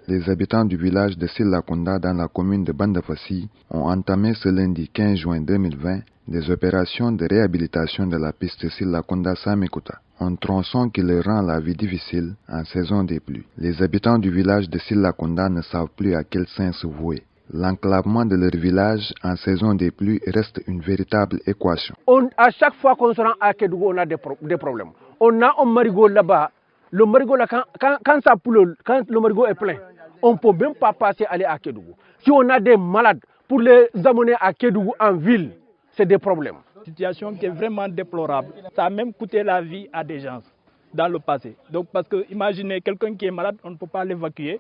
Les habitants du village de Silakunda dans la commune de Bandafassi ont entamé ce lundi 15 juin 2020 des opérations de réhabilitation de la piste Silakunda-Samikuta, un tronçon qui leur rend la vie difficile en saison des pluies. Les habitants du village de Silakunda ne savent plus à quel saint se vouer. L'enclavement de leur village en saison des pluies reste une véritable équation. À chaque fois qu'on se rend à Kédougou, on a des problèmes. On a un marigot là-bas. Le marigot là, quand ça pleut, quand le marigot est plein, on ne peut même pas aller à Kédougou. Si on a des malades, pour les amener à Kédougou en ville, c'est des problèmes. Une situation qui est vraiment déplorable. Ça a même coûté la vie à des gens dans le passé. Donc parce que imaginez quelqu'un qui est malade, on ne peut pas l'évacuer.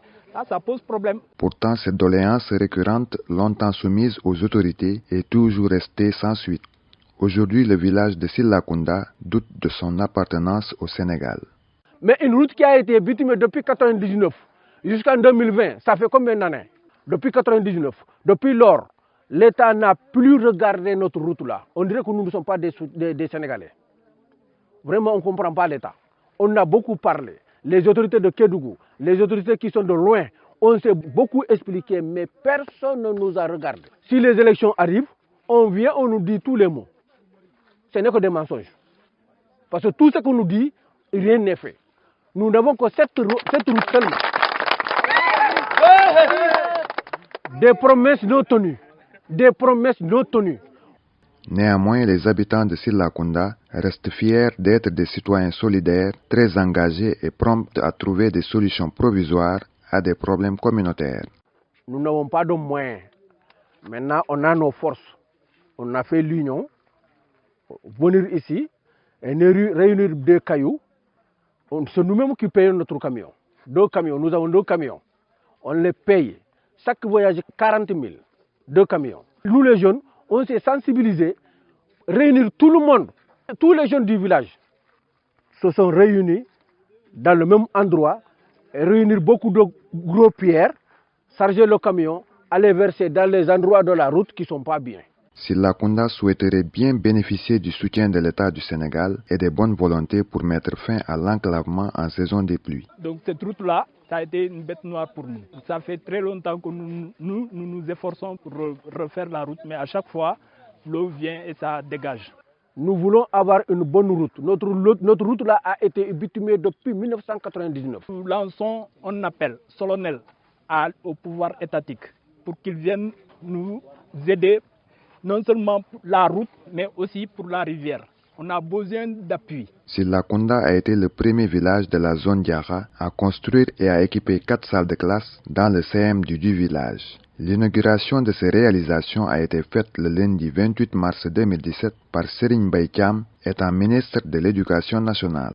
Ça pose problème. Pourtant, cette doléance récurrente, longtemps soumise aux autorités, est toujours restée sans suite. Aujourd'hui, le village de Silakunda doute de son appartenance au Sénégal. Mais une route qui a été bitumée depuis 1999 jusqu'en 2020, ça fait combien d'années? Depuis 1999, depuis lors, l'État n'a plus regardé notre route là. On dirait que nous ne sommes pas des Sénégalais. Vraiment, on ne comprend pas l'État. On a beaucoup parlé. Les autorités de Kédougou, les autorités qui sont de loin, on s'est beaucoup expliqué, mais personne ne nous a regardé. Si les élections arrivent, on vient, on nous dit tous les mots. Ce n'est que des mensonges. Parce que tout ce qu'on nous dit, rien n'est fait. Nous n'avons que cette route seulement. Des promesses non tenues. Des promesses non tenues. Néanmoins, les habitants de Silakunda restent fiers d'être des citoyens solidaires, très engagés et prompts à trouver des solutions provisoires à des problèmes communautaires. Nous n'avons pas de moyens. Maintenant, on a nos forces. On a fait l'union, venir ici, et réunir deux cailloux. C'est nous-mêmes qui payons notre camion. 2 camions, nous avons 2 camions. On les paye. Chaque voyage, 40 000. 2 camions. Nous les jeunes, on s'est sensibilisés, réunir tout le monde. Tous les jeunes du village se sont réunis dans le même endroit, et réunir beaucoup de gros pierres, charger le camion, aller verser dans les endroits de la route qui ne sont pas bien. Silakunda souhaiterait bien bénéficier du soutien de l'État du Sénégal et des bonnes volontés pour mettre fin à l'enclavement en saison des pluies. Donc cette route-là, ça a été une bête noire pour nous. Ça fait très longtemps que nous efforçons pour refaire la route, mais à chaque fois, l'eau vient et ça dégage. Nous voulons avoir une bonne route. Notre route-là a été bitumée depuis 1999. Nous lançons un appel solennel au pouvoir étatique pour qu'ils viennent nous aider, non seulement pour la route, mais aussi pour la rivière. On a besoin d'appui. Silakunda a été le premier village de la zone Diara à construire et à équiper 4 salles de classe dans le CM du village. L'inauguration de ces réalisations a été faite le lundi 28 mars 2017 par Serigne Mbaye Thiam, étant ministre de l'Éducation nationale.